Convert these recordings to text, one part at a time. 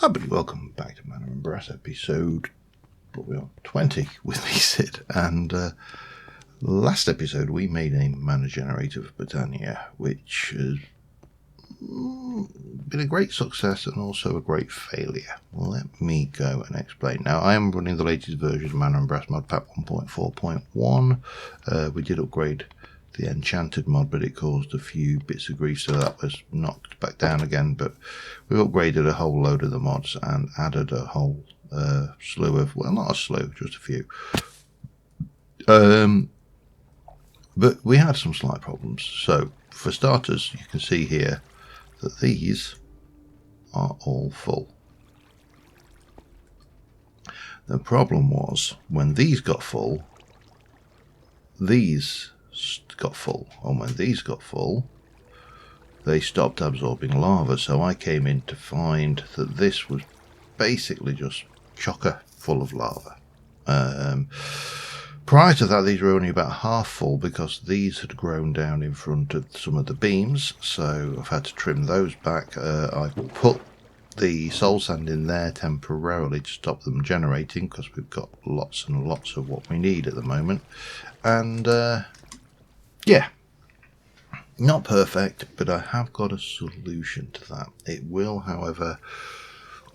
Hi, buddy. Welcome back to Mana and Brass episode, what we are, 20 with me, Sid. And last episode we made a mana generator for Botania, which has been a great success and also a great failure. Well, let me go and explain. Now, I am running the latest version of Mana and Brass mod pack 1.4.1. We did upgrade the enchanted mod, but it caused a few bits of grief, so that was knocked back down again. But we upgraded a whole load of the mods and added a whole slew of, well, not a slew, just a few. But we had some slight problems. So for starters, you can see here that these are all full. The problem was when these got full, these got full, and when these got full, they stopped absorbing lava. So I came in to find that this was basically just chocker full of lava. Prior to that, these were only about half full because these had grown down in front of some of the beams, so I've had to trim those back. I put the soul sand in there temporarily to stop them generating because we've got lots and lots of what we need at the moment. And yeah, not perfect, but I have got a solution to that. It will, however,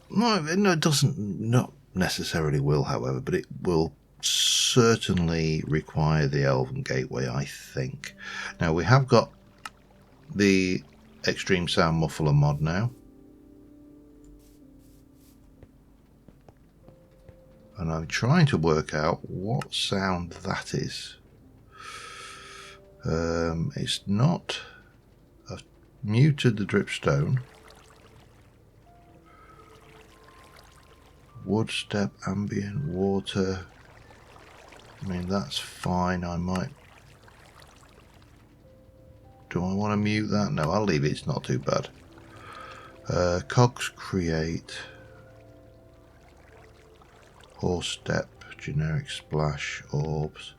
no, it doesn't, not necessarily will, however, but it will certainly require the elven gateway, I think. Now, we have got the extreme sound muffler mod now, and I'm trying to work out what sound that is. It's not. I've muted the dripstone. Wood step, ambient water. I mean, that's fine. I might. Do I want to mute that? No, I'll leave it. It's not too bad. Cogs create. Horse step, generic splash, orbs.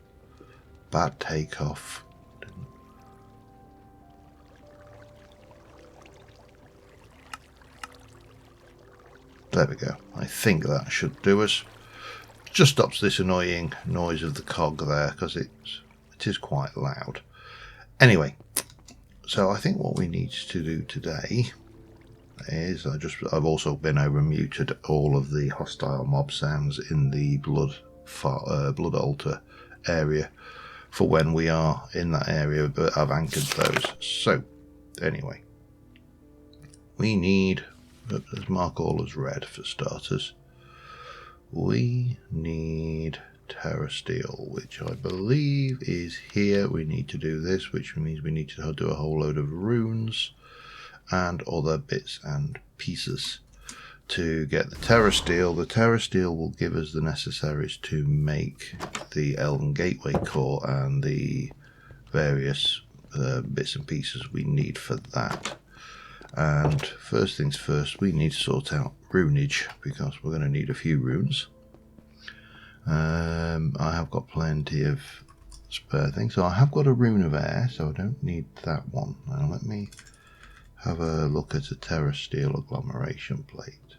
Bad takeoff. There we go. I think that should do us. Just stops this annoying noise of the cog there because it is quite loud. Anyway, so I think what we need to do today is I've also been over and muted all of the hostile mob sounds in the blood altar area for when we are in that area, but I've anchored those. So anyway, we need, let's mark all as red for starters. We need terra steel, which I believe is here. We need to do this, which means we need to do a whole load of runes and other bits and pieces to get the terra steel. The terra steel will give us the necessaries to make the elven gateway core and the various bits and pieces we need for that. And first things first, we need to sort out runeage because we're going to need a few runes. I have got plenty of spare things, so I have got a rune of air, so I don't need that one. Now let me have a look at a terra steel agglomeration plate.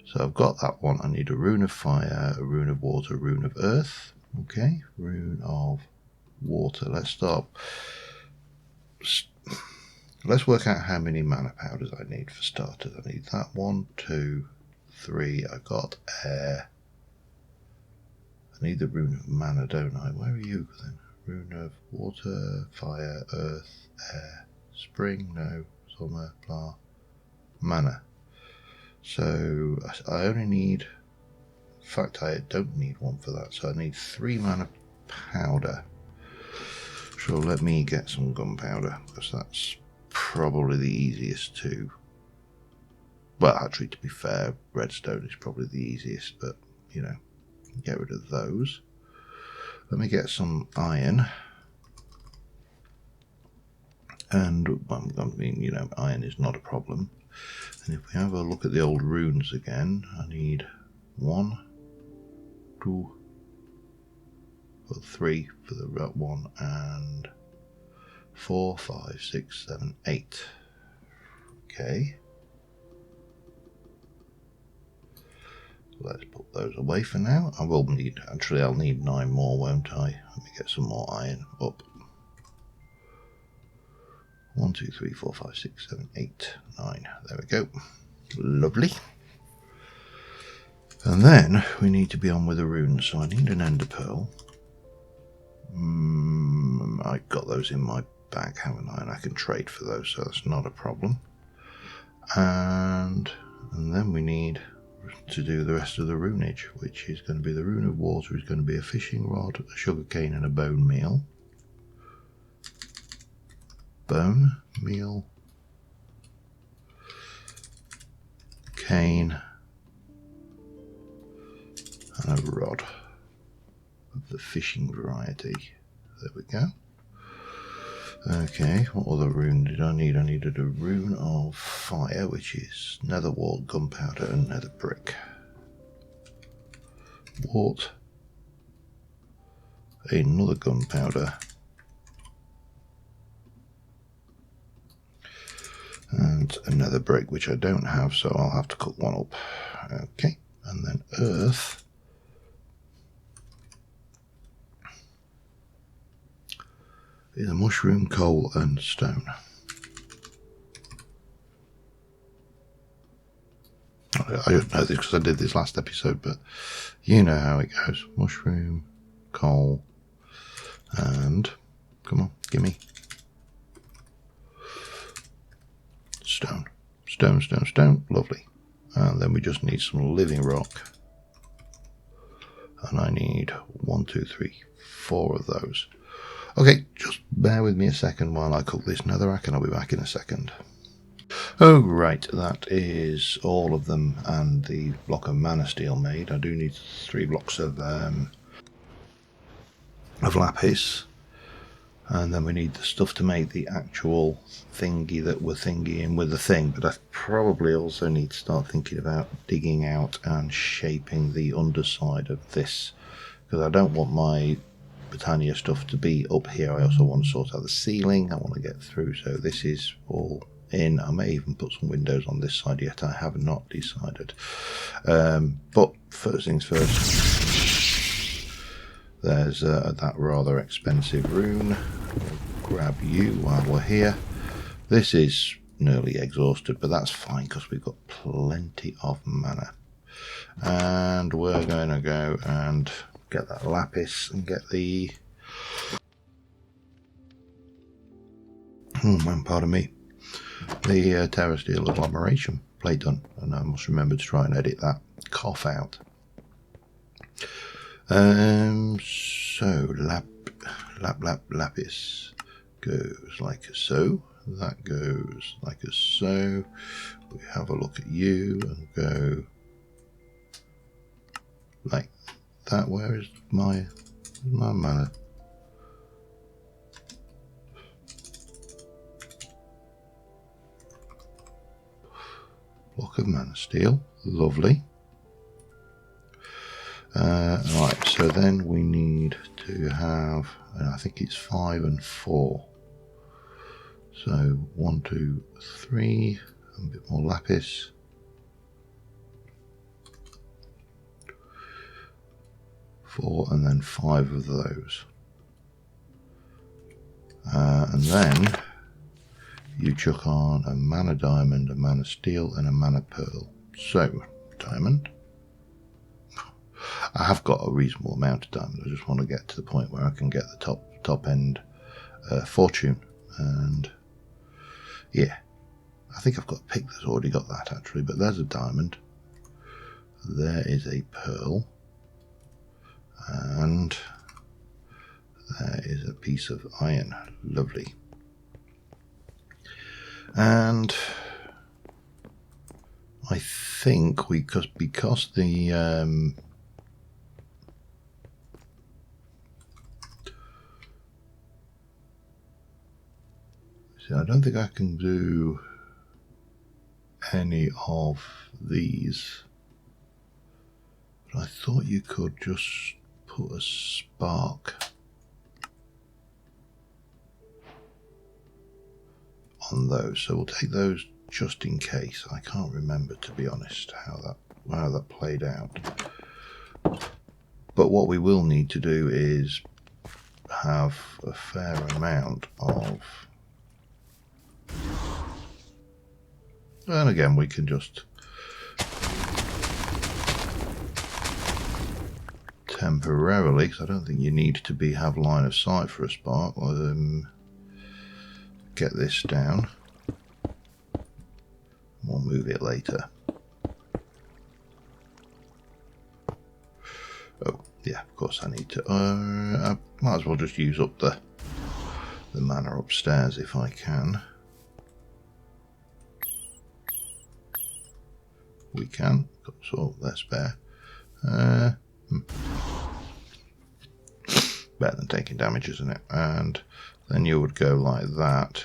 So I've got that one. I need a rune of fire, a rune of water, a rune of earth. Okay, rune of water. Let's start. Let's work out how many mana powders I need for starters. I need that 1, 2, 3. I got air. I need the rune of mana, don't I? Where are you then? Rune of water, fire, earth, air, spring, no, summer, blah, mana. So I only need, in fact I don't need one for that, so I need 3 mana powder. So let me get some gunpowder, because that's probably the easiest to, well, actually, to be fair, redstone is probably the easiest, but you know, get rid of those. Let me get some iron, and I mean, you know, iron is not a problem. And if we have a look at the old runes again, I need 1, 2, 3 for the red one, and 4, 5, 6, 7, 8. Okay. So let's put those away for now. I will need, actually I'll need 9 more, won't I? Let me get some more iron up. 1, 2, 3, 4, 5, 6, 7, 8, 9. There we go. Lovely. And then we need to be on with the runes. So I need an ender pearl. I got those in my bag, haven't I? And I can trade for those, so that's not a problem. And then we need to do the rest of the runage, which is going to be the rune of water, is going to be a fishing rod, a sugar cane, and a bone meal. Bone meal, cane, and a rod of the fishing variety. There we go. Okay, what other rune did I need? I needed a rune of fire, which is nether wart, gunpowder, and nether brick. Wart, another gunpowder, and another brick, which I don't have, so I'll have to cook one up. Okay, and then earth. Is a mushroom, coal, and stone. I don't know this because I did this last episode, but you know how it goes. Mushroom, coal, and come on, gimme. Stone. Stone, stone, stone. Lovely. And then we just need some living rock. And I need 1, 2, 3, 4 of those. Okay, just bear with me a second while I cook this netherrack and I'll be back in a second. Oh right, that is all of them and the block of mana steel made. I do need 3 blocks of lapis. And then we need the stuff to make the actual thingy that we're thingying with the thing. But I probably also need to start thinking about digging out and shaping the underside of this. Because I don't want my Botania stuff to be up here. I also want to sort out the ceiling. I want to get through. So this is all in. I may even put some windows on this side yet. I have not decided. But first things first. There's that rather expensive rune. We'll grab you while we're here. This is nearly exhausted, but that's fine because we've got plenty of mana. And we're going to go and get that lapis and get the... pardon me. The Terra Steel agglomeration plate done. And I must remember to try and edit that cough out. So lapis goes like so. That goes like so. We have a look at you and go like that. Where is my mana? Block of mana steel, lovely. Right, so then we need to have, I think it's 5 and 4. So 1, 2, 3, a bit more lapis. 4 and then 5 of those. And then you chuck on a mana diamond, a mana steel, and a mana pearl. So, diamond. I have got a reasonable amount of diamond. I just want to get to the point where I can get the top end fortune. And yeah, I think I've got a pick that's already got that actually. But there's a diamond. There is a pearl. And there is a piece of iron. Lovely. And I think because the I don't think I can do any of these, but I thought you could just put a spark on those, so we'll take those just in case. I can't remember, to be honest, how that how that played out. But what we will need to do is have a fair amount of... And again, we can just temporarily, because I don't think you need to have line of sight for a spark, get this down. We'll move it later. Oh, yeah, of course I need to... I might as well just use up the mana upstairs if I can. We can. So that's better. Better than taking damage, isn't it? And then you would go like that.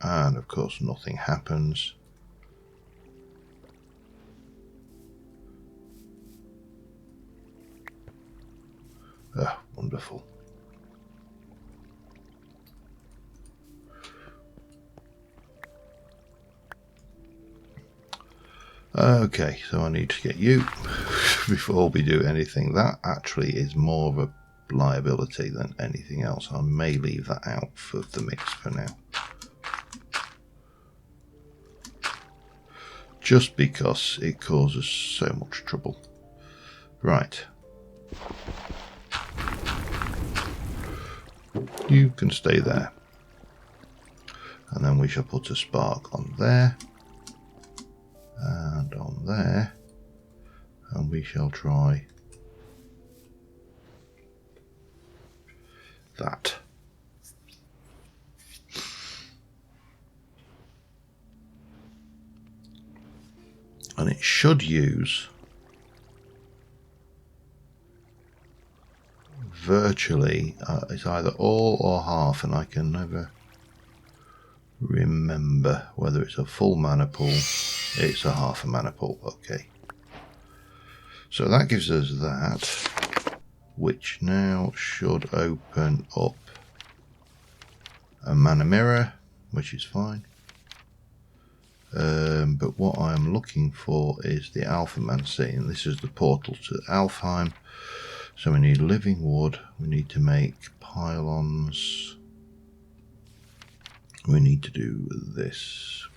And of course nothing happens. Oh, wonderful. Okay, so I need to get you before we do anything. That actually is more of a liability than anything else. I may leave that out of the mix for now. Just because it causes so much trouble. Right. You can stay there. And then we shall put a spark on there. And on there. And we shall try that. And it should use virtually, it's either all or half, and I can never remember whether it's a full mana pool. It's a half a mana pool, okay. So that gives us that, which now should open up a mana mirror, which is fine. But what I'm looking for is the Alphamancy, and this is the portal to Alfheim. So we need living wood, we need to make pylons, we need to do this.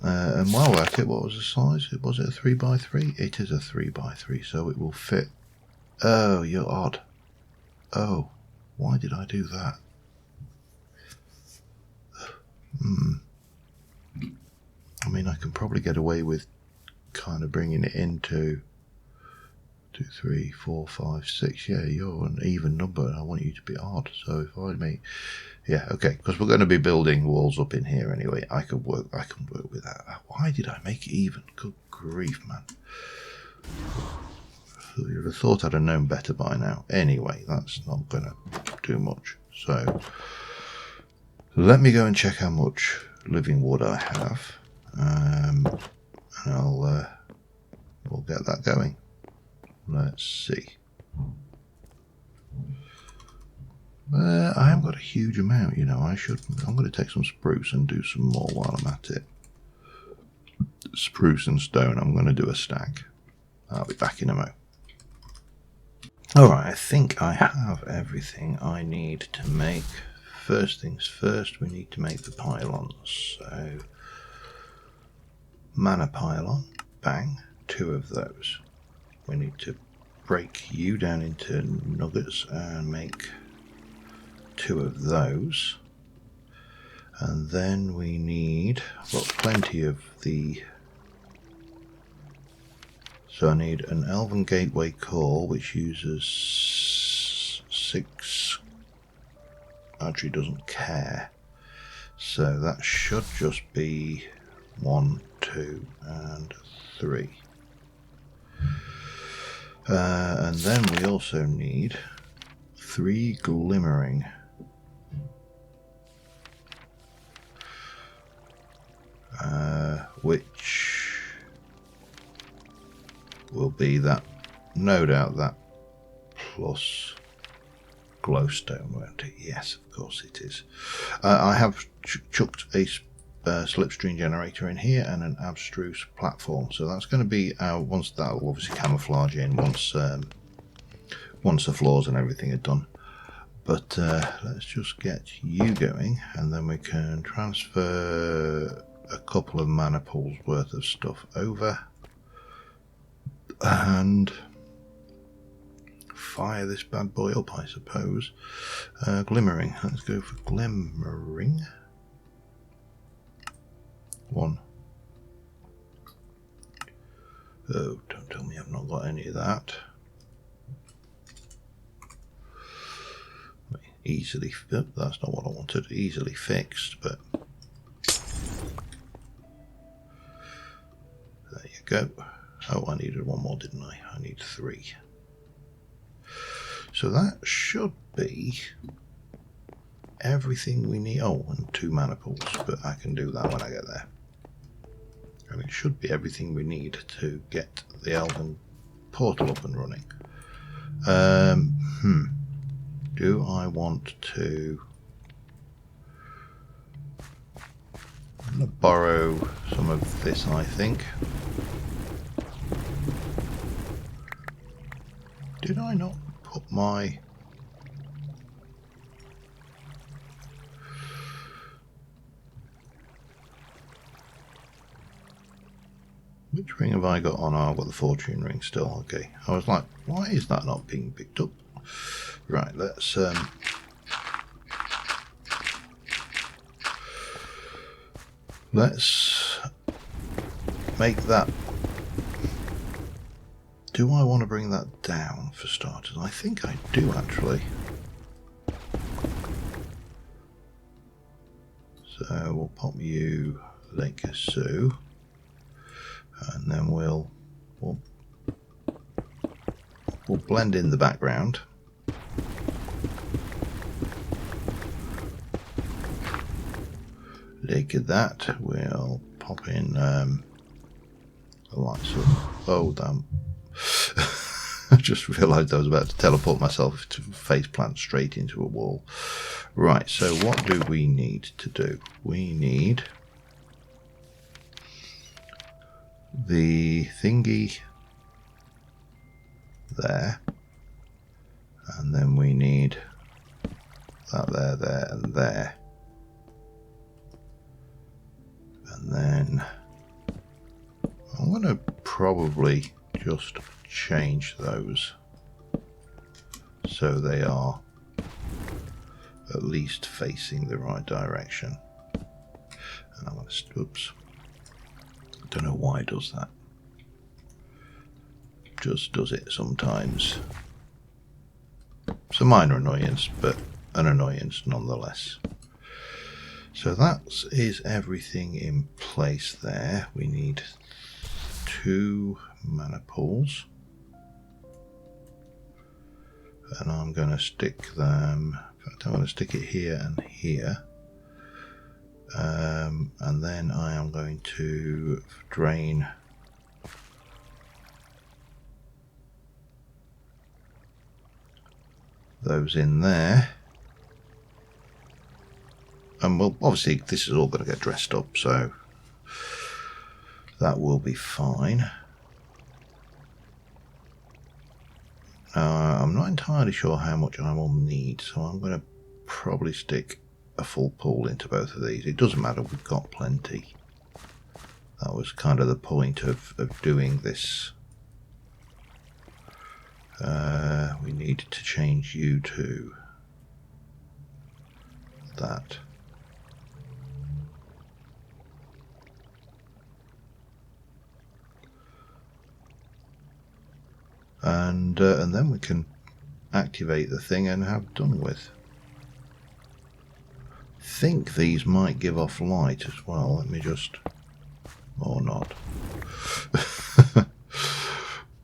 And while we're at it, what was the size? Was it a 3x3? It is a 3x3, so it will fit. Oh, you're odd. Oh, why did I do that? I mean, I can probably get away with kind of bringing it into 2, 3, 4, 5, 6. Yeah, you're an even number, and I want you to be odd. So if I make, yeah, okay, because we're going to be building walls up in here anyway. I can work with that. Why did I make it even? Good grief, man! You'd have thought I'd have known better by now. Anyway, that's not going to do much. So let me go and check how much living wood I have, and we'll get that going. Let's see. I haven't got a huge amount, you know. I'm going to take some spruce and do some more while I'm at it. Spruce and stone. I'm going to do a stack. I'll be back in a mo. Alright, I think I have everything I need to make. First things first, we need to make the pylons. So, mana pylon, bang, 2 of those. We need to break you down into nuggets and make 2 of those. And then we need, I've got plenty of the, so I need an elven gateway core which uses 6, actually doesn't care. So that should just be 1, 2 and 3. And then we also need 3 glimmering. Which will be that, no doubt, that plus glowstone, won't it? Yes, of course it is. I have chucked a slipstream generator in here and an abstruse platform. So that's going to be our, once that will obviously camouflage in once the floors and everything are done. But let's just get you going, and then we can transfer a couple of mana pools worth of stuff over and fire this bad boy up, I suppose. Glimmering. Let's go for glimmering. 1. Oh, don't tell me I've not got any of that. Easily, oh, that's not what I wanted. Easily fixed, but there you go. Oh, I needed one more, didn't I? I need 3. So that should be everything we need. Oh, and 2 mana pools, but I can do that when I get there. And it should be everything we need to get the elven portal up and running. Do I want to... I'm going to borrow some of this, I think. Did I not put my... Which ring have I got on? Oh, I've got the fortune ring still. Okay. I was like, why is that not being picked up? Right, let's make that. Do I want to bring that down for starters? I think I do actually. So we'll pop you Lake Sue, and then we'll blend in the background. Like that, we'll pop in the lights of... Oh, damn. I just realised I was about to teleport myself to face plant straight into a wall. Right, so what do we need to do? We need the thingy there, and then we need that there, and there. And then I'm going to probably just change those so they are at least facing the right direction. And I'm going to, oops, I don't know why it does that. Just does it sometimes. It's a minor annoyance, but an annoyance nonetheless. So that is everything in place there. We need 2 mana pools. And I'm going to stick them, in fact I'm going to stick it here and here. And then I am going to drain those in there. And well, obviously this is all going to get dressed up, so that will be fine. I'm not entirely sure how much I will need, so I'm going to probably stick a full pool into both of these. It doesn't matter, we've got plenty. That was kind of the point of doing this. We need to change you to that. And then we can activate the thing and have done with. I think these might give off light as well. Let me just, or not.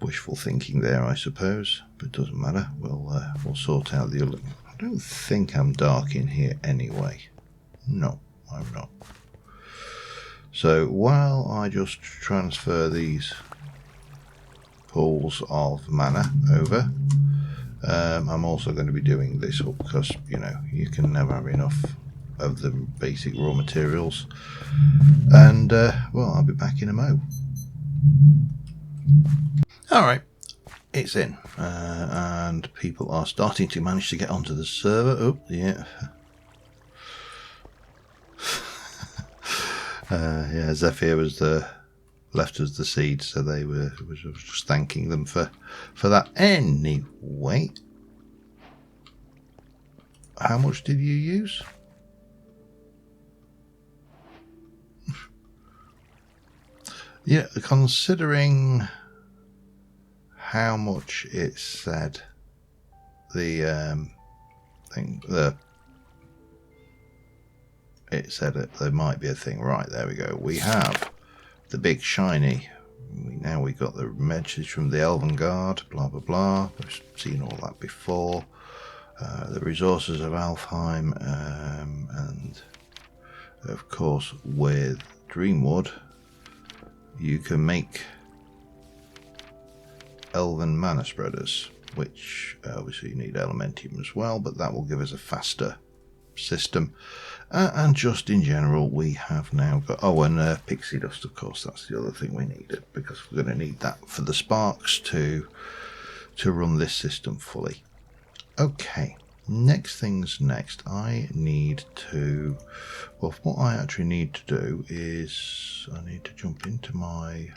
Wishful thinking there, I suppose, but it doesn't matter. We'll sort out the other. I don't think I'm dark in here anyway. No, I'm not. So while I just transfer these pools of mana over, I'm also going to be doing this up because, you know, you can never have enough of the basic raw materials. And well, I'll be back in a mo. Alright, it's in, and people are starting to manage to get onto the server. Oh, yeah. Yeah, Zephyr was left us the seed, so they was just thanking them for that. Anyway, how much did you use? Yeah, considering how much it said, the thing, it said it, there might be a thing. Right, there we go. We have the big shiny. Now we got the message from the Elven Guard, blah blah blah. We've seen all that before. The resources of Alfheim, and of course with Dreamwood you can make elven mana spreaders, which obviously you need Elementium as well, but that will give us a faster system. And just in general, we have now got, oh, and pixie dust, of course. That's the other thing we needed, because we're going to need that for the sparks to run this system fully. Okay, next things next. I need to, well, what I actually need to do is I need to jump into my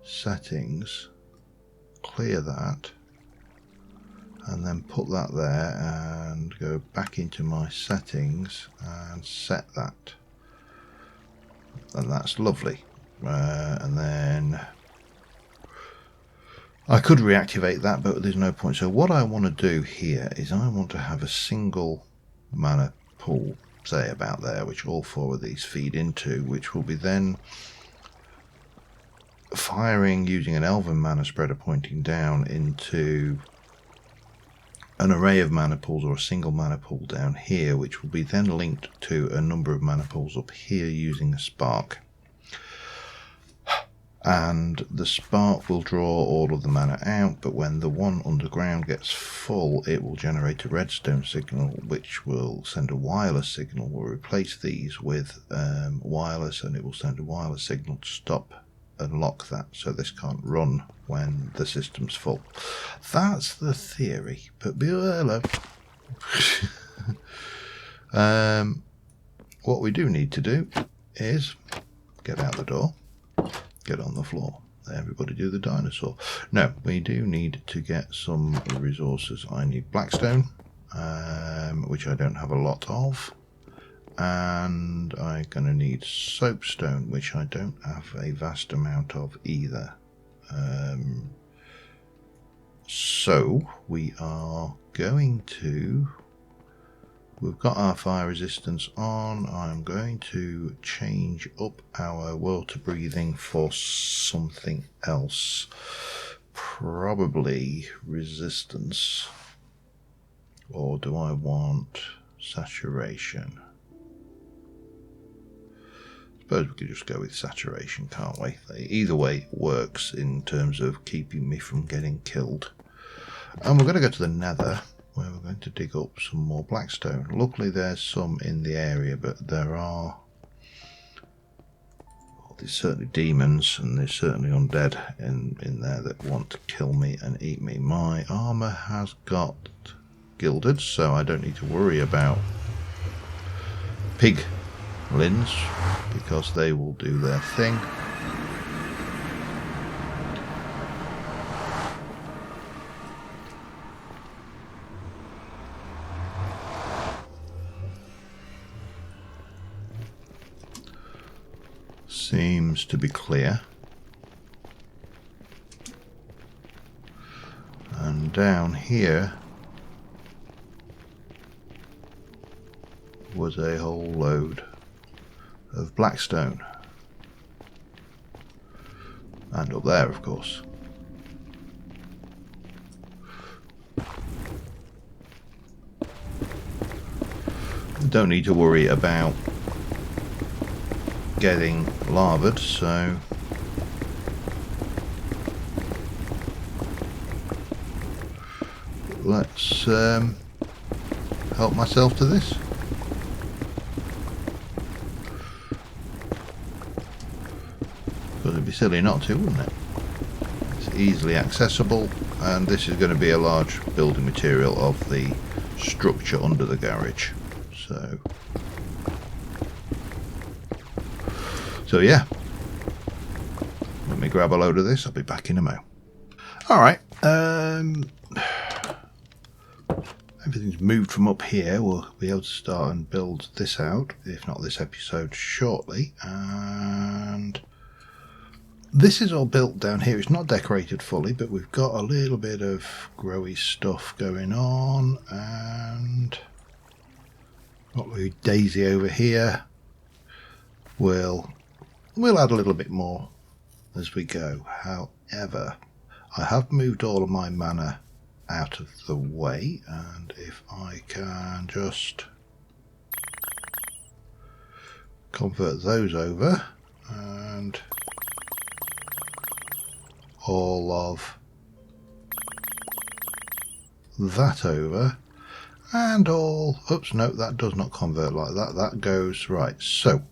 settings, clear that, and then put that there and go back into my settings and set that, and that's lovely. And then I could reactivate that, but there's no point. So what I want to do here is I want to have a single mana pool, say about there, which all four of these feed into, which will be then firing using an elven mana spreader pointing down into an array of mana pools, or a single mana pool down here, which will be then linked to a number of mana pools up here using a spark. And the spark will draw all of the mana out, but when the one underground gets full, it will generate a redstone signal, which will send a wireless signal. We'll replace these with wireless, and it will send a wireless signal to stop and lock that, so this can't run when the system's full. That's the theory, but hello. What we do need to do is get out the door, get on the floor. Everybody do the dinosaur. No, we do need to get some resources. I need blackstone, which I don't have a lot of. And I'm going to need soapstone, which I don't have a vast amount of either. So we are going to, we've got our fire resistance on. I'm going to change up our water breathing for something else, probably resistance, or do I want saturation? Suppose we could just go with saturation, can't we? Either way works in terms of keeping me from getting killed. And we're going to go to the nether, where we're going to dig up some more blackstone. Luckily there's some in the area, but there are, well, there's certainly demons, and there's certainly undead in there that want to kill me and eat me. My armour has got gilded, so I don't need to worry about pig lins, because they will do their thing. Seems to be clear. And down here was a whole load of blackstone, and up there, of course. Don't need to worry about getting lavaed, so let's help myself to this. be silly not to, wouldn't it? It's easily accessible, and this is going to be a large building material of the structure under the garage. So yeah, let me grab a load of this. I'll be back in a mo. Alright, everything's moved from up here. We'll be able to start and build this out, if not this episode, shortly. And this is all built down here. It's not decorated fully, but we've got a little bit of growy stuff going on, and got a daisy over here. We'll add a little bit more as we go. However, I have moved all of my mana out of the way, and if I can just convert those over, and all of that over, and all, oops, no, that does not convert like that. That goes right. So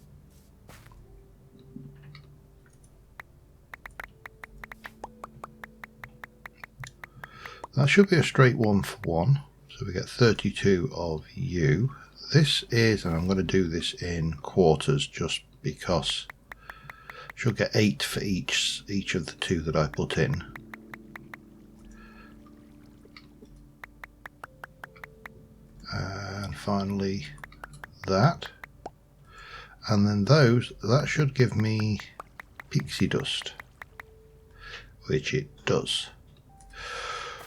that should be a straight 1-for-1. So we get 32 of you. This is, and I'm going to do this in quarters just because I should get 8 for each of the 2 that I put in. And finally that. And then that should give me pixie dust, which it does.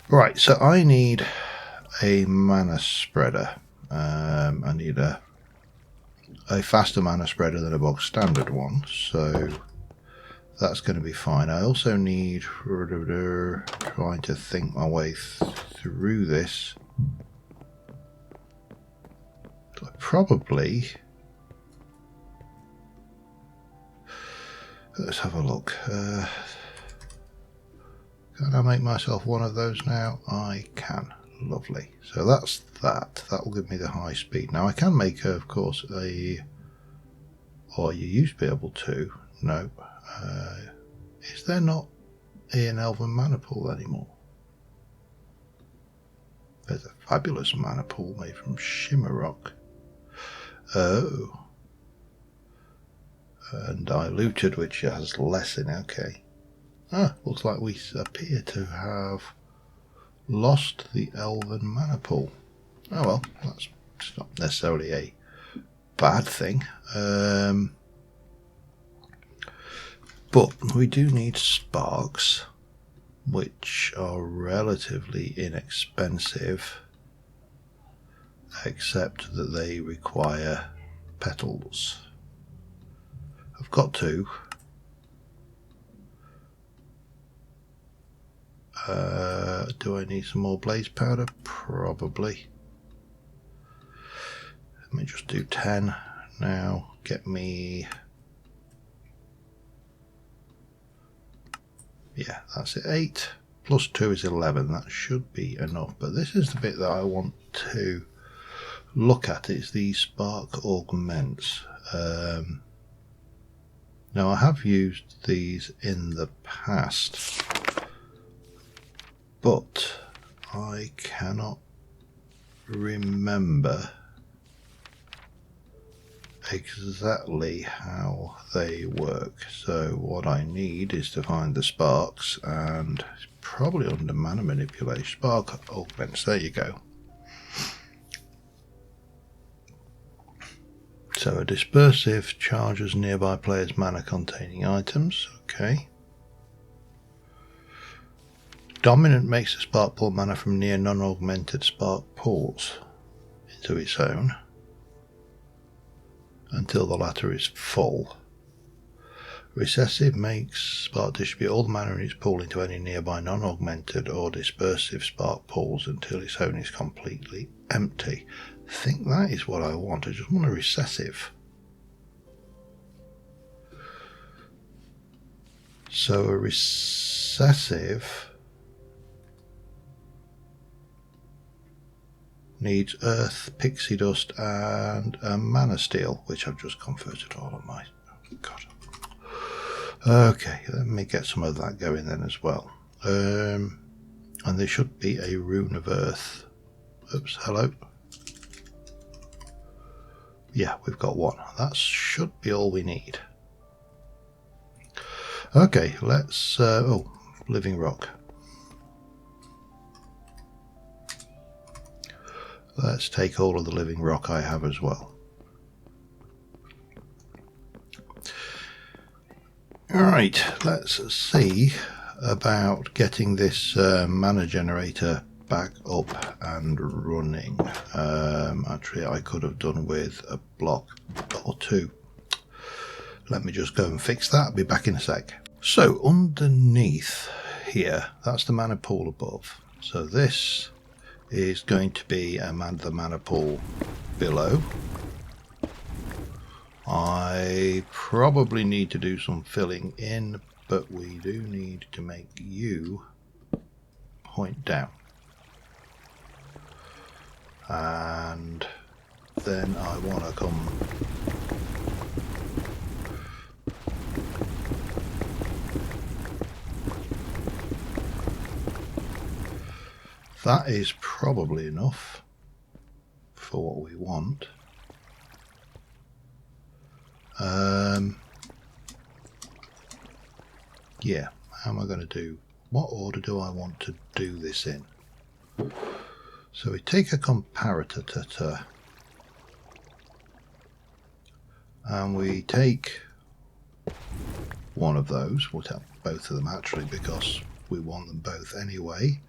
Right, so I need a mana spreader. I need a faster mana spreader than a box standard one, so that's going to be fine. I also need, trying to think my way through this, probably, let's have a look. Can I make myself one of those now? I can. Lovely. So that's that. That will give me the high speed. Now I can make, of course, or you used to be able to. No. Is there not an elven mana pool anymore? There's a fabulous mana pool made from shimmer rock. Oh. And diluted, which has less in. Okay. Ah, looks like we appear to have lost the elven mana pool. Oh well, that's not necessarily a bad thing. But we do need sparks, which are relatively inexpensive, except that they require petals. I've got 2. Do I need some more blaze powder? Probably. Let me just do 10 now. Get me... yeah, that's it. 8 plus 2 is 11. That should be enough. But this is the bit that I want to look at. It's the spark augments. Now I have used these in the past, but I cannot remember exactly how they work. So what I need is to find the sparks, and it's probably under mana manipulation. Spark augments, there you go. So a dispersive charges nearby players' mana containing items. Okay. Dominant makes a spark pull mana from near non-augmented spark pools into its own until the latter is full. Recessive makes spark distribute all the mana in its pool into any nearby non-augmented or dispersive spark pools until its own is completely empty. I think that is what I want. I just want a recessive. So a recessive needs earth, pixie dust, and a mana steel, which I've just converted all of my... God. Okay, let me get some of that going then as well. And there should be a rune of earth. Oops, hello. Yeah, we've got one. That should be all we need. Okay, let's... oh, living rock. Let's take all of the living rock I have as well. Alright, let's see about getting this mana generator back up and running. Actually, I could have done with a block or two. Let me just go and fix that. I'll be back in a sec. So underneath here, that's the mana pool above. So this is going to be the mana pool below. I probably need to do some filling in, but we do need to make you point down. And then I want to come that is probably enough for what we want. Yeah, how am I going to do? What order do I want to do this in? So we take a comparator and we take one of those. We'll take both of them actually because we want them both anyway.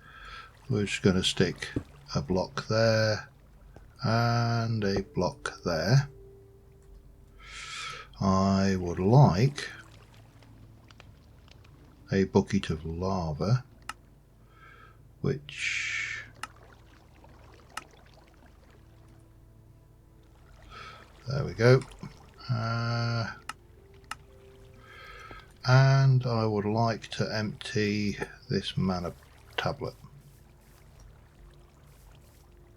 We're just going to stick a block there and a block there. I would like a bucket of lava, which there we go. And I would like to empty this mana tablet.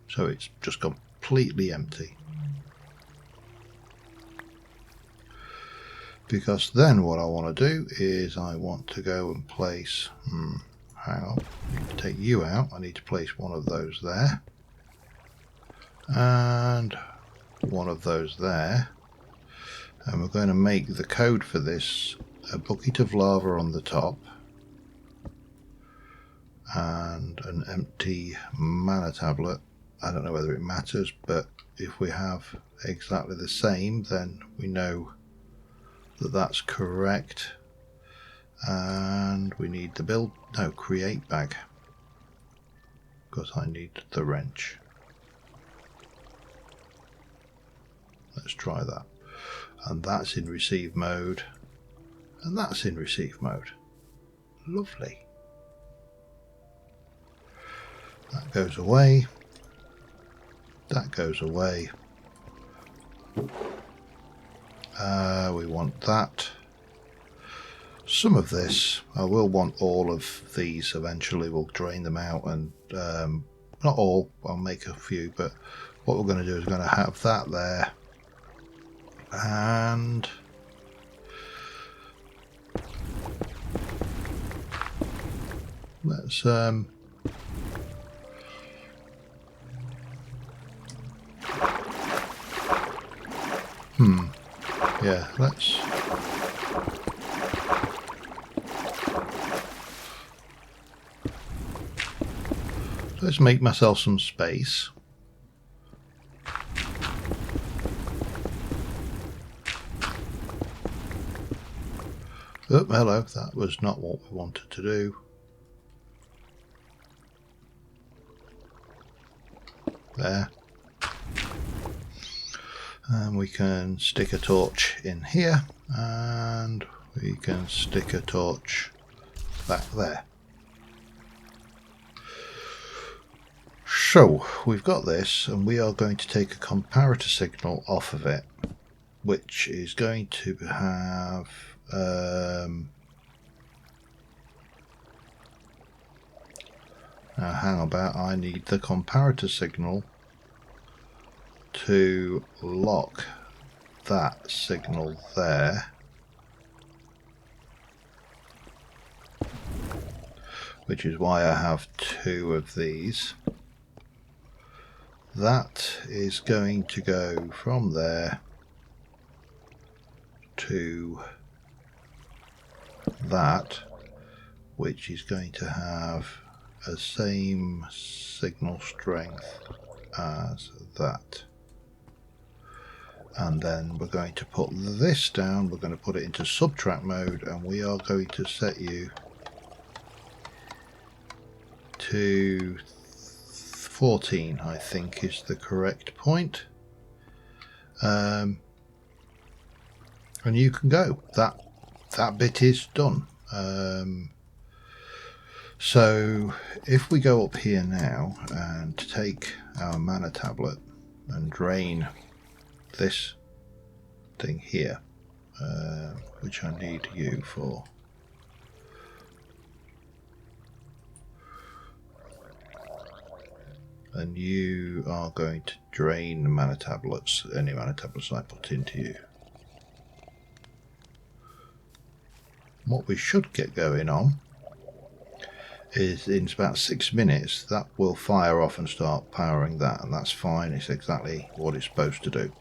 So it's just completely empty. Because then what I want to do is I want to go and place, hang on, I need to take you out. I need to place one of those there. And one of those there. And we're going to make the code for this a bucket of lava on the top. And an empty mana tablet. I don't know whether it matters, but if we have exactly the same, then we know that that's correct. And we need the create bag, because I need the wrench. Let's try that. And that's in receive mode, and that's in receive mode. Lovely. That goes away. That goes away. We want that. Some of this, I will want all of these eventually. We'll drain them out, and not all, I'll make a few, but what we're going to do is we're going to have that there. And let's yeah, let's make myself some space. Oh, hello, that was not what we wanted to do. There. And we can stick a torch in here, and we can stick a torch back there. So we've got this, and we are going to take a comparator signal off of it, which is going to have now hang about, I need the comparator signal to lock that signal there. which is why I have 2 of these. That is going to go from there to that, which is going to have the same signal strength as that. And then we're going to put this down, we're going to put it into subtract mode, and we are going to set you to 14, I think is the correct point. And you can go. That bit is done. So if we go up here now and take our mana tablet and drain this thing here, which I need you for. And you are going to drain the mana tablets, any mana tablets I put into you. What we should get going on is in about 6 minutes that will fire off and start powering that, and that's fine. It's exactly what it's supposed to do.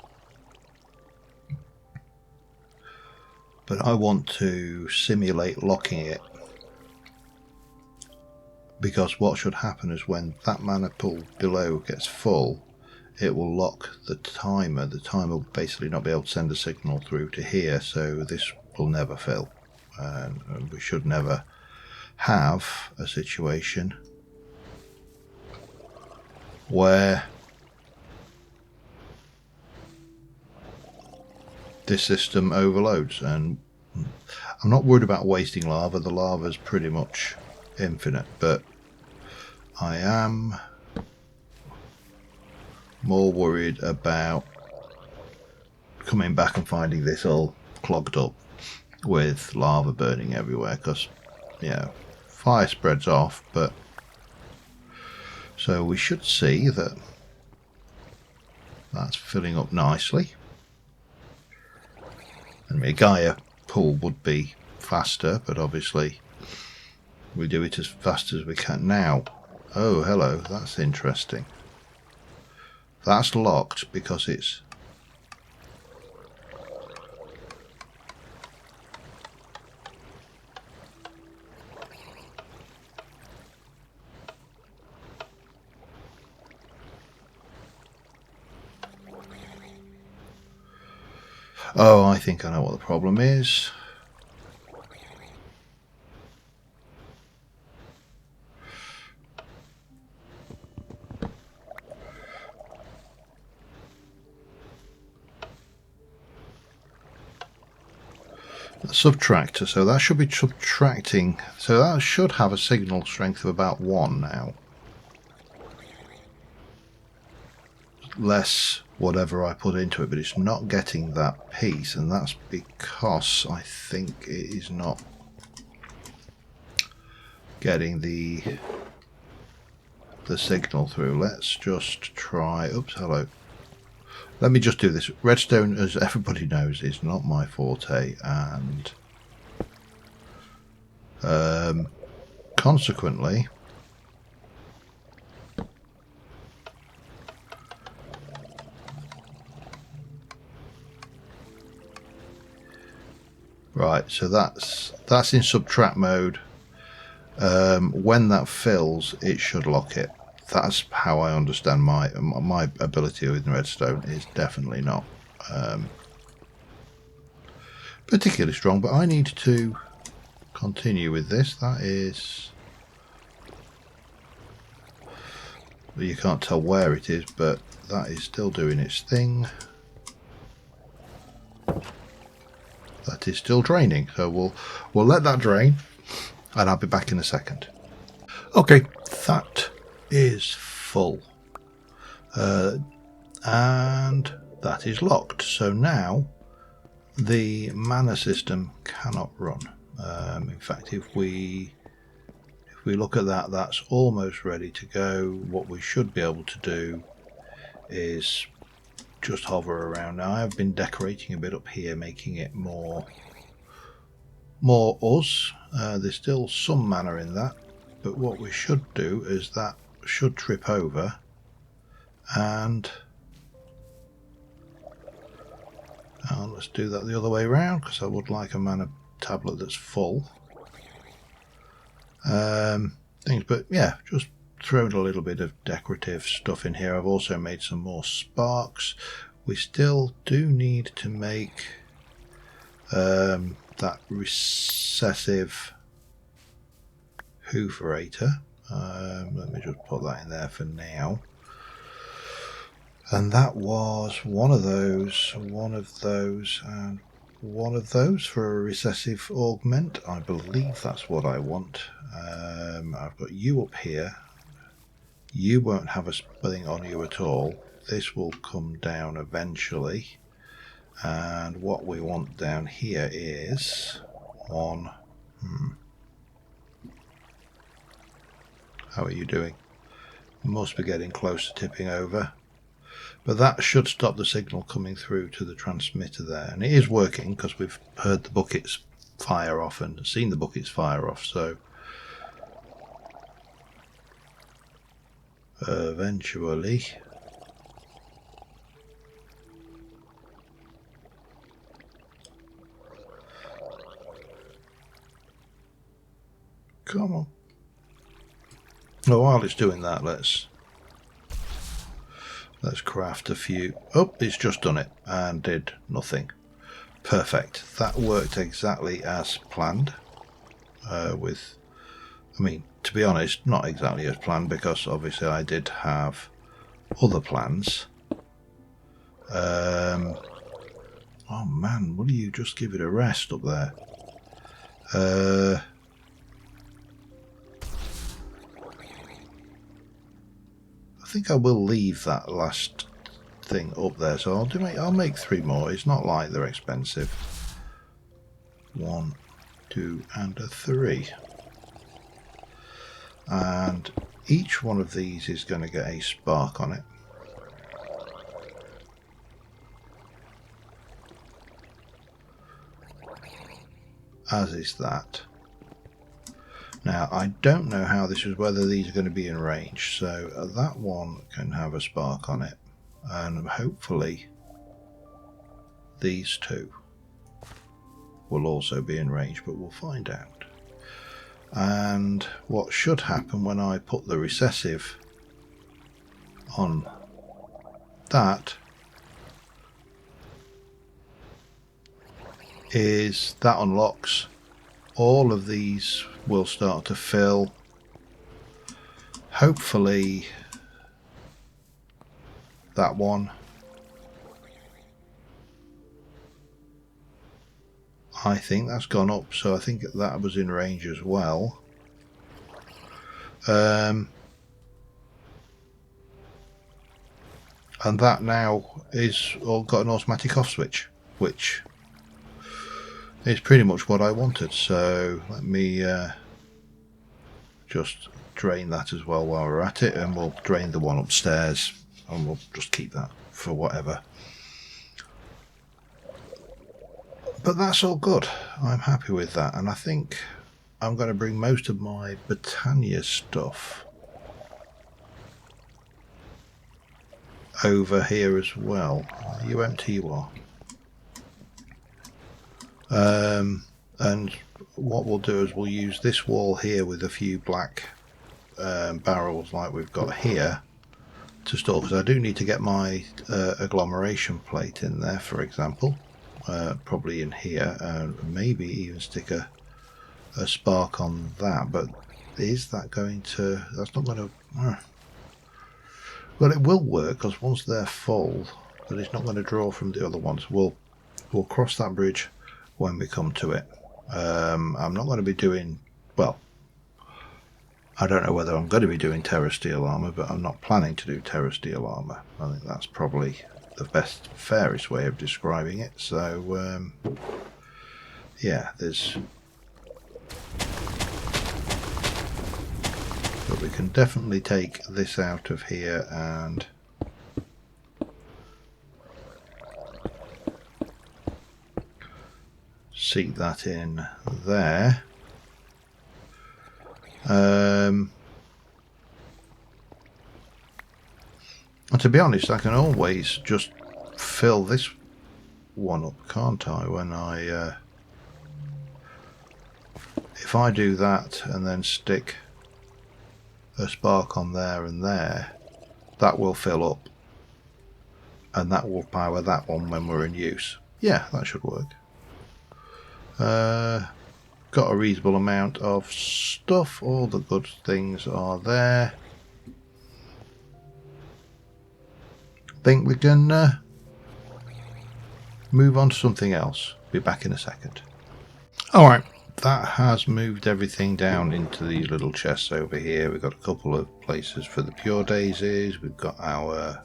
But I want to simulate locking it, because what should happen is when that mana pool below gets full, it will lock the timer. The timer will basically not be able to send a signal through to here, so this will never fill. And we should never have a situation where this system overloads. And I'm not worried about wasting lava. The lava is pretty much infinite, but I am more worried about coming back and finding this all clogged up with lava burning everywhere, because fire spreads off. But so we should see that that's filling up nicely, and the Gaia pool would be faster, but obviously we do it as fast as we can now. Oh, hello, that's interesting. That's locked because it's oh, I think I know what the problem is. The subtractor, so that should be subtracting, so that should have a signal strength of about 1 now. Less whatever I put into it, but it's not getting that piece, and that's because I think it is not getting the signal through. Let's just try, oops, hello. Let me just do this. Redstone, as everybody knows, is not my forte, and consequently right, so that's in subtract mode. When that fills, it should lock it. That's how I understand my ability with redstone is definitely not particularly strong, but I need to continue with this. That is, you can't tell where it is, but that is still doing its thing. That is still draining, so we'll let that drain, and I'll be back in a second. Okay, that is full, and that is locked. So now the mana system cannot run. In fact, if we look at that, that's almost ready to go. What we should be able to do is just hover around. Now, I have been decorating a bit up here, making it more us. There's still some mana in that, but what we should do is that should trip over, and let's do that the other way around, because I would like a mana tablet that's full. Things, but yeah, just thrown a little bit of decorative stuff in here. I've also made some more sparks. We still do need to make that recessive hooverator. Let me just put that in there for now. And that was one of those, and one of those for a recessive augment. I believe that's what I want. I've got you up here. You won't have a thing on you at all. This will come down eventually. And what we want down here is on... How are you doing? Must be getting close to tipping over. But that should stop the signal coming through to the transmitter there. And it is working, because we've heard the buckets fire off and seen the buckets fire off. So eventually... Come on. Oh, while it's doing that, let's craft a few. Oh, it's just done it and did nothing. Perfect. That worked exactly as planned. I mean, to be honest, not exactly as planned, because obviously I did have other plans. Oh man, will you just give it a rest up there? I think I will leave that last thing up there, so I'll make 3 more. It's not like they're expensive. 1, 2 and a 3. And each one of these is going to get a spark on it. As is that. Now, I don't know how this is, whether these are going to be in range, so that one can have a spark on it, and hopefully these 2 will also be in range, but we'll find out. And what should happen when I put the recessive on that is that unlocks. All of these will start to fill. Hopefully that one. I think that's gone up, so I think that was in range as well. And that now is all got an automatic off switch, which is pretty much what I wanted. So let me just drain that as well while we're at it, and we'll drain the one upstairs, and we'll just keep that for whatever. But that's all good. I'm happy with that, and I think I'm going to bring most of my Botania stuff over here as well. Are you empty? You are. And what we'll do is we'll use this wall here with a few black barrels like we've got here to store, because I do need to get my agglomeration plate in there, for example. Probably in here, and maybe even stick a spark on that. But is that going to... That's not going to... Well, it will work, because once they're full, but it's not going to draw from the other ones. We'll cross that bridge when we come to it. I'm not going to be doing... Well, I don't know whether I'm going to be doing Terra Steel Armour, but I'm not planning to do Terra Steel Armour. I think that's probably the best, fairest way of describing it. So yeah, there's... But we can definitely take this out of here and seat that in there. And to be honest, I can always just fill this one up, can't I? When I if I do that and then stick a spark on there and there, that will fill up, and that will power that one when we're in use. Yeah, that should work. Got a reasonable amount of stuff. All the good things are there. Think we can move on to something else. Be back in a second. Alright, that has moved everything down into the little chests over here. We've got a couple of places for the pure daisies. We've got our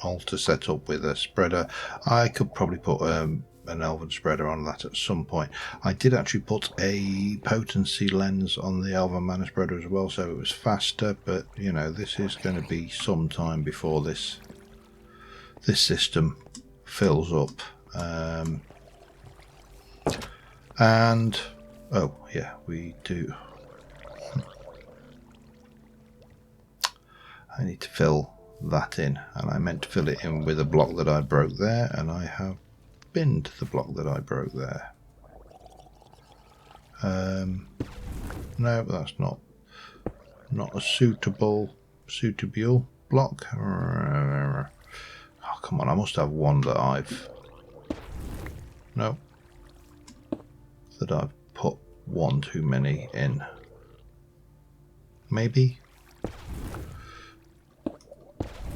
altar set up with a spreader. I could probably put an elven spreader on that at some point. I did actually put a potency lens on the elven mana spreader as well, so it was faster, but you know, this is going to be some time before this system fills up. And oh yeah, we do. I need to fill that in, and I meant to fill it in with a block that I broke there, and I have binned the block that I broke there. No, that's not a suitable block. Oh, come on, I must have one that I've put one too many in. Maybe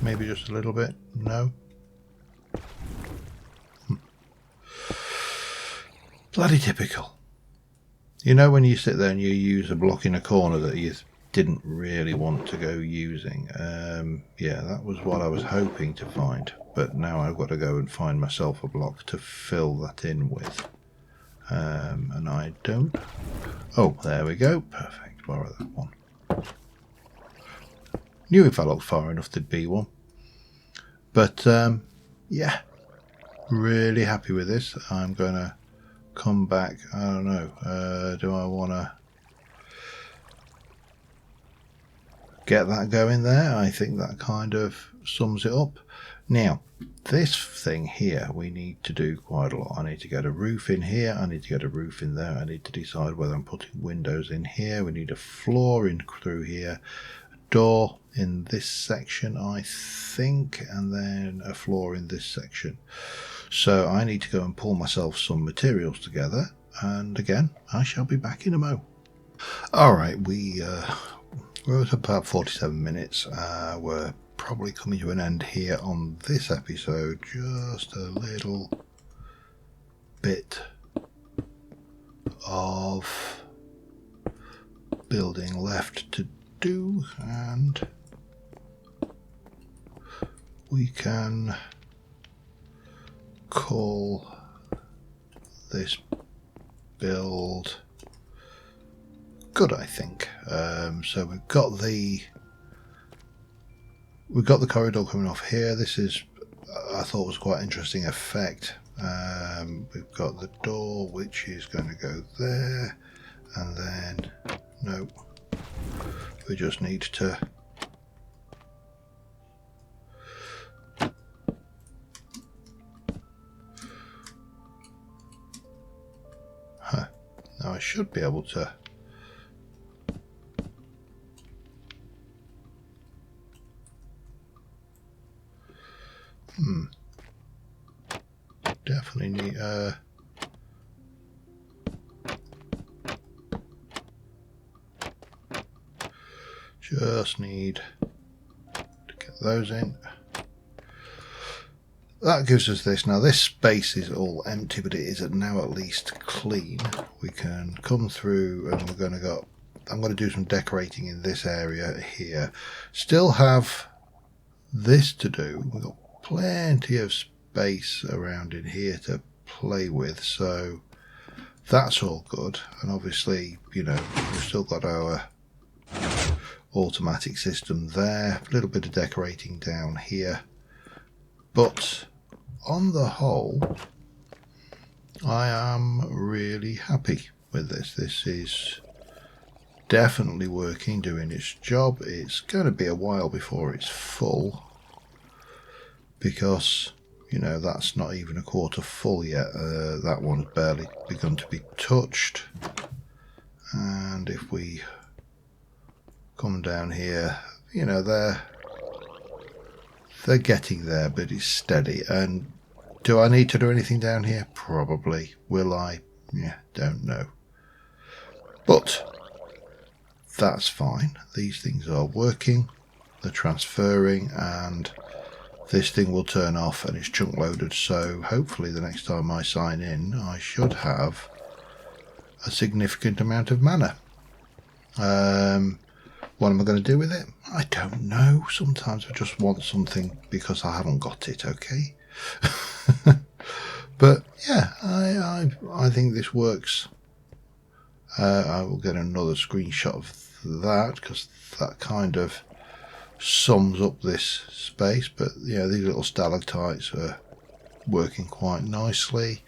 just a little bit. No. Bloody typical. You know, when you sit there and you use a block in a corner that you didn't really want to go using. Yeah, that was what I was hoping to find, but now I've got to go and find myself a block to fill that in with. And I don't. Oh, there we go. Perfect. Borrow that one. Knew if I looked far enough there'd be one. But yeah, really happy with this. I'm gonna come back. I don't know. Do I want to get that going there? I think that kind of sums it up. Now, this thing here, we need to do quite a lot. I need to get a roof in here. I need to get a roof in there. I need to decide whether I'm putting windows in here. We need a floor in through here. A door in this section, I think, and then a floor in this section. So I need to go and pull myself some materials together, and again, I shall be back in a mo. Alright, we're at about 47 minutes. We're probably coming to an end here on this episode. Just a little bit of building left to do, and we can call this build good, I think. So we've got the corridor coming off here. This is, I thought, was quite interesting effect. We've got the door, which is going to go there, and then no, we just need to now I should be able to definitely need just need to get those in. That gives us this. Now this space is all empty, but it is now at least clean. We can come through, and I'm going to do some decorating in this area here. Still have this to do. We've got plenty of space around in here to play with, so that's all good. And obviously, you know, we've still got our automatic system there. A little bit of decorating down here, but on the whole, I am really happy with this. This is definitely working, doing its job. It's going to be a while before it's full, because, you know, that's not even a quarter full yet. That one's barely begun to be touched. And if we come down here, you know, they're getting there, but it's steady. And do I need to do anything down here? Probably. Will I? Yeah, don't know. But that's fine. These things are working. They're transferring, and this thing will turn off and it's chunk loaded. So hopefully the next time I sign in, I should have a significant amount of mana. What am I going to do with it? I don't know. Sometimes I just want something because I haven't got it, okay? But yeah, I think this works. I will get another screenshot of that, because that kind of sums up this space. But yeah, these little stalactites are working quite nicely.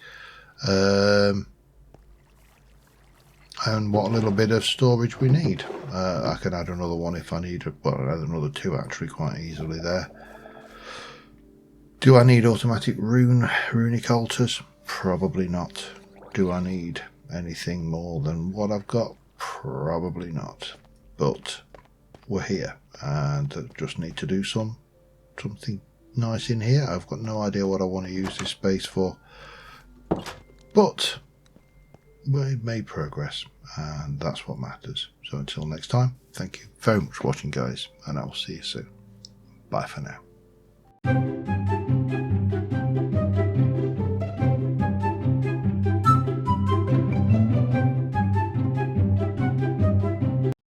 And what little bit of storage we need. I can add another one if I need, well, I'll add another two actually quite easily there. Do I need automatic runic altars? Probably not. Do I need anything more than what I've got? Probably not. But we're here, and I just need to do something nice in here. I've got no idea what I want to use this space for, but we've made progress, and that's what matters. So until next time, thank you very much for watching, guys, and I will see you soon. Bye for now.